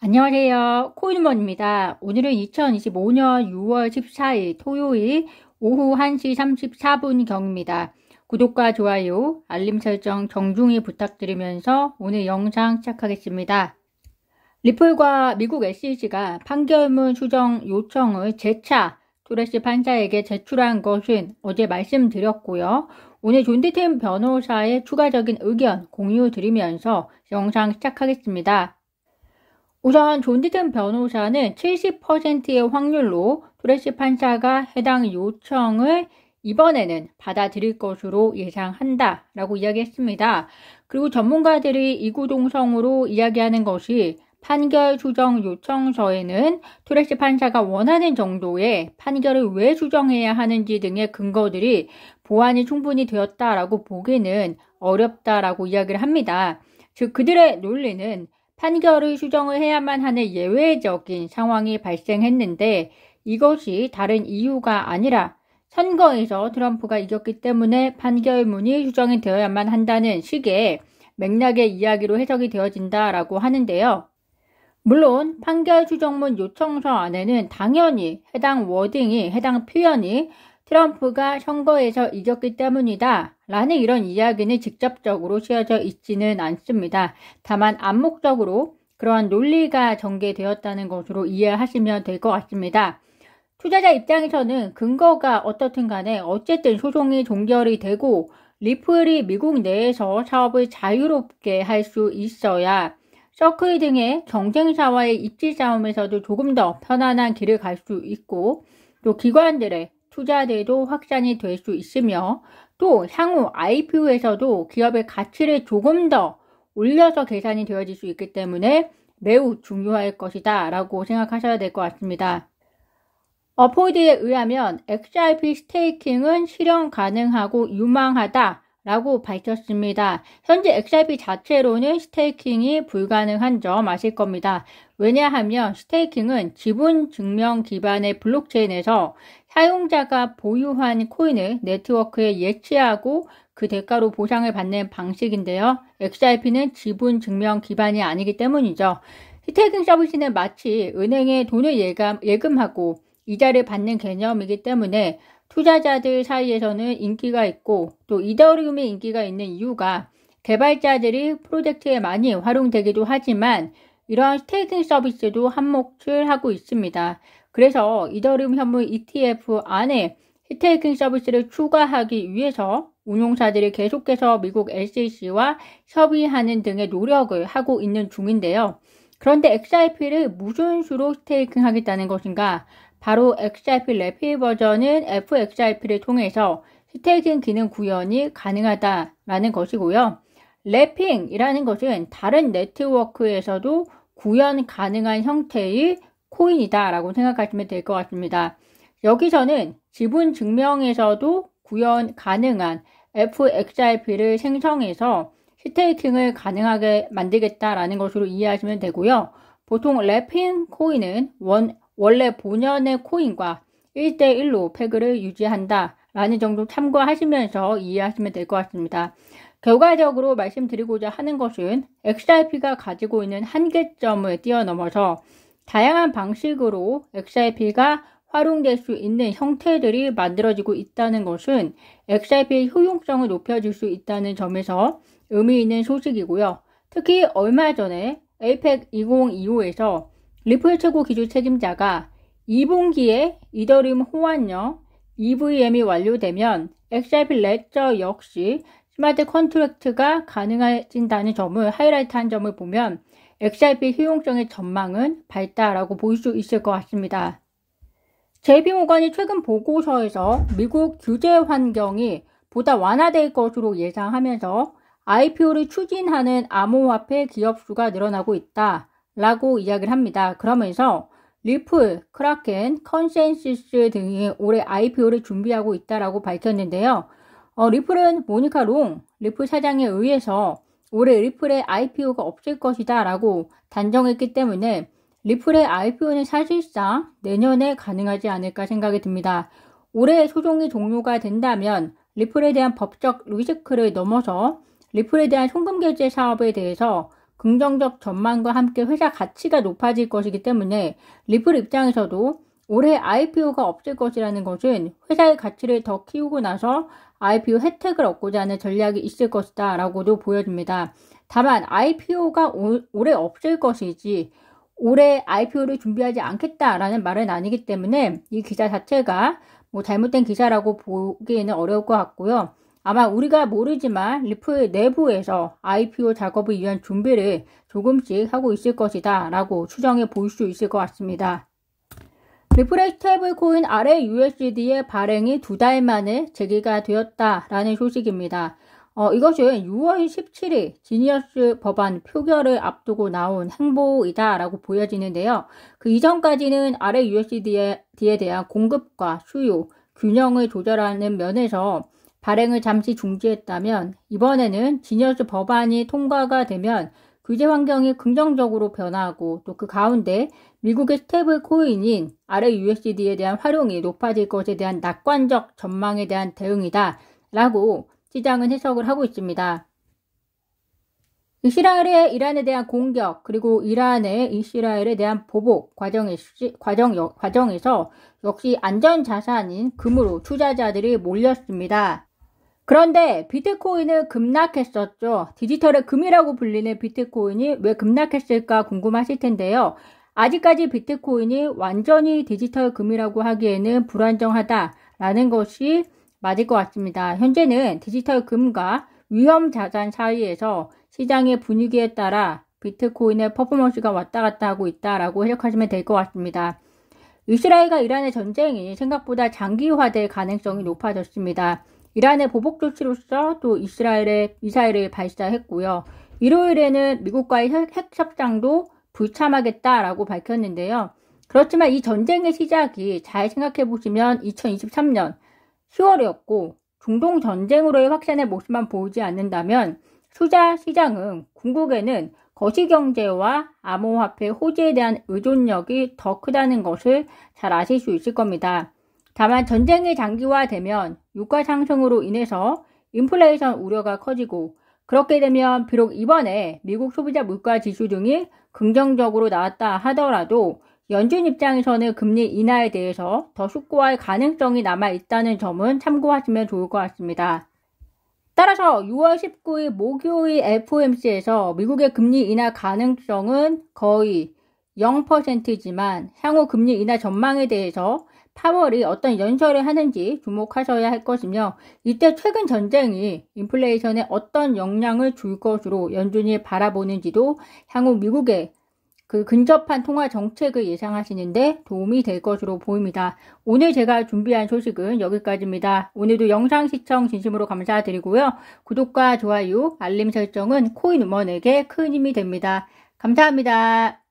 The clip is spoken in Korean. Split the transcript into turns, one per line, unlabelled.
안녕하세요. 코인원입니다. 오늘은 2025년 6월 14일 토요일 오후 1시 34분경입니다. 구독과 좋아요, 알림 설정 정중히 부탁드리면서 오늘 영상 시작하겠습니다. 리플과 미국 SEC가 판결문 수정 요청을 재차 토레스 판사에게 제출한 것은 어제 말씀드렸고요. 오늘 존 디튼 변호사의 추가적인 의견 공유 드리면서 영상 시작하겠습니다. 우선 존 디튼 변호사는 70%의 확률로 토레스 판사가 해당 요청을 이번에는 받아들일 것으로 예상한다 라고 이야기했습니다. 그리고 전문가들이 이구동성으로 이야기하는 것이 판결 수정 요청서에는 토레스 판사가 원하는 정도의 판결을 왜 수정해야 하는지 등의 근거들이 보완이 충분히 되었다라고 보기는 어렵다라고 이야기를 합니다. 즉 그들의 논리는 판결을 수정을 해야만 하는 예외적인 상황이 발생했는데 이것이 다른 이유가 아니라 선거에서 트럼프가 이겼기 때문에 판결문이 수정이 되어야만 한다는 식의 맥락의 이야기로 해석이 되어진다라고 하는데요. 물론 판결 수정문 요청서 안에는 당연히 해당 워딩이, 해당 표현이 트럼프가 선거에서 이겼기 때문이다 라는 이런 이야기는 직접적으로 쓰여져 있지는 않습니다. 다만 암묵적으로 그러한 논리가 전개되었다는 것으로 이해하시면 될 것 같습니다. 투자자 입장에서는 근거가 어떻든 간에 어쨌든 소송이 종결이 되고 리플이 미국 내에서 사업을 자유롭게 할 수 있어야 서클 등의 경쟁사와의 입지 싸움에서도 조금 더 편안한 길을 갈 수 있고 또 기관들의 투자들도 확산이 될 수 있으며 또 향후 IPO에서도 기업의 가치를 조금 더 올려서 계산이 되어질 수 있기 때문에 매우 중요할 것이다 라고 생각하셔야 될 것 같습니다. 어포이드에 의하면 XRP 스테이킹은 실현 가능하고 유망하다 라고 밝혔습니다. 현재 XRP 자체로는 스테이킹이 불가능한 점 아실 겁니다. 왜냐하면 스테이킹은 지분 증명 기반의 블록체인에서 사용자가 보유한 코인을 네트워크에 예치하고 그 대가로 보상을 받는 방식인데요. XRP는 지분 증명 기반이 아니기 때문이죠. 스테이킹 서비스는 마치 은행에 돈을 예금하고 이자를 받는 개념이기 때문에 투자자들 사이에서는 인기가 있고 또 이더리움의 인기가 있는 이유가 개발자들이 프로젝트에 많이 활용되기도 하지만 이러한 스테이킹 서비스도 한몫을 하고 있습니다. 그래서 이더리움 현물 ETF 안에 스테이킹 서비스를 추가하기 위해서 운용사들이 계속해서 미국 SEC와 협의하는 등의 노력을 하고 있는 중인데요. 그런데 XRP를 무슨 수로 스테이킹 하겠다는 것인가? 바로 XRP 래피 버전은 FXRP를 통해서 스테이킹 기능 구현이 가능하다라는 것이고요. 래핑이라는 것은 다른 네트워크에서도 구현 가능한 형태의 코인이다라고 생각하시면 될 것 같습니다. 여기서는 지분 증명에서도 구현 가능한 FXRP를 생성해서 스테이킹을 가능하게 만들겠다라는 것으로 이해하시면 되고요. 보통 래핑 코인은 원래 본연의 코인과 1대1로 패그를 유지한다 라는 정도 참고하시면서 이해하시면 될 것 같습니다. 결과적으로 말씀드리고자 하는 것은 XRP가 가지고 있는 한계점을 뛰어넘어서 다양한 방식으로 XRP가 활용될 수 있는 형태들이 만들어지고 있다는 것은 XRP의 효용성을 높여줄 수 있다는 점에서 의미 있는 소식이고요. 특히 얼마 전에 APEC 2025에서 리플 최고 기술 책임자가 2분기에 이더리움 호환형 EVM이 완료되면 XRP 레저 역시 스마트 컨트랙트가 가능해진다는 점을 하이라이트한 점을 보면 XRP 효용성의 전망은 밝다라고 볼 수 있을 것 같습니다. JP모건이 최근 보고서에서 미국 규제 환경이 보다 완화될 것으로 예상하면서 IPO를 추진하는 암호화폐 기업 수가 늘어나고 있다 라고 이야기를 합니다. 그러면서 리플, 크라켄, 컨센시스 등이 올해 IPO를 준비하고 있다라고 밝혔는데요. 리플은 모니카 롱, 리플 사장에 의해서 올해 리플의 IPO가 없을 것이다 라고 단정했기 때문에 리플의 IPO는 사실상 내년에 가능하지 않을까 생각이 듭니다. 올해 소송이 종료가 된다면 리플에 대한 법적 리스크를 넘어서 리플에 대한 송금 결제 사업에 대해서 긍정적 전망과 함께 회사 가치가 높아질 것이기 때문에 리플 입장에서도 올해 IPO가 없을 것이라는 것은 회사의 가치를 더 키우고 나서 IPO 혜택을 얻고자 하는 전략이 있을 것이다 라고도 보여집니다. 다만 IPO가 올해 없을 것이지 올해 IPO를 준비하지 않겠다라는 말은 아니기 때문에 이 기사 자체가 잘못된 기사라고 보기에는 어려울 것 같고요. 아마 우리가 모르지만 리플 내부에서 IPO 작업을 위한 준비를 조금씩 하고 있을 것이다 라고 추정해 볼 수 있을 것 같습니다. 리플의 스테이블 코인 RAUSD의 발행이 2달 만에 재개가 되었다라는 소식입니다. 이것은 6월 17일 지니어스 법안 표결을 앞두고 나온 행보이다라고 보여지는데요. 그 이전까지는 RAUSD에 대한 공급과 수요, 균형을 조절하는 면에서 발행을 잠시 중지했다면 이번에는 지니어스 법안이 통과가 되면 규제 환경이 긍정적으로 변화하고 또 그 가운데 미국의 스테이블 코인인 RAUSD에 대한 활용이 높아질 것에 대한 낙관적 전망에 대한 대응이다 라고 시장은 해석을 하고 있습니다. 이스라엘의 이란에 대한 공격 그리고 이란의 이스라엘에 대한 보복 과정에서 역시 안전자산인 금으로 투자자들이 몰렸습니다. 그런데 비트코인은 급락했었죠. 디지털의 금이라고 불리는 비트코인이 왜 급락했을까 궁금하실 텐데요. 아직까지 비트코인이 완전히 디지털 금이라고 하기에는 불안정하다라는 것이 맞을 것 같습니다. 현재는 디지털 금과 위험 자산 사이에서 시장의 분위기에 따라 비트코인의 퍼포먼스가 왔다 갔다 하고 있다라고 해석하시면 될 것 같습니다. 이스라엘과 이란의 전쟁이 생각보다 장기화될 가능성이 높아졌습니다. 이란의 보복 조치로서 또 이스라엘의 미사일을 발사했고요. 일요일에는 미국과의 핵 협상도 불참하겠다라고 밝혔는데요. 그렇지만 이 전쟁의 시작이 잘 생각해 보시면 2023년 10월이었고 중동 전쟁으로의 확산의 모습만 보이지 않는다면 투자 시장은 궁극에는 거시경제와 암호화폐 호재에 대한 의존력이 더 크다는 것을 잘 아실 수 있을 겁니다. 다만 전쟁이 장기화되면 유가 상승으로 인해서 인플레이션 우려가 커지고 그렇게 되면 비록 이번에 미국 소비자 물가 지수 등이 긍정적으로 나왔다 하더라도 연준 입장에서는 금리 인하에 대해서 더 숙고할 가능성이 남아있다는 점은 참고하시면 좋을 것 같습니다. 따라서 6월 19일 목요일 FOMC에서 미국의 금리 인하 가능성은 거의 0%지만 향후 금리 인하 전망에 대해서 파월이 어떤 연설을 하는지 주목하셔야 할 것이며 이때 최근 전쟁이 인플레이션에 어떤 영향을 줄 것으로 연준이 바라보는지도 향후 미국의 그 근접한 통화 정책을 예상하시는데 도움이 될 것으로 보입니다. 오늘 제가 준비한 소식은 여기까지입니다. 오늘도 영상 시청 진심으로 감사드리고요. 구독과 좋아요, 알림 설정은 코인우먼에게 큰 힘이 됩니다. 감사합니다.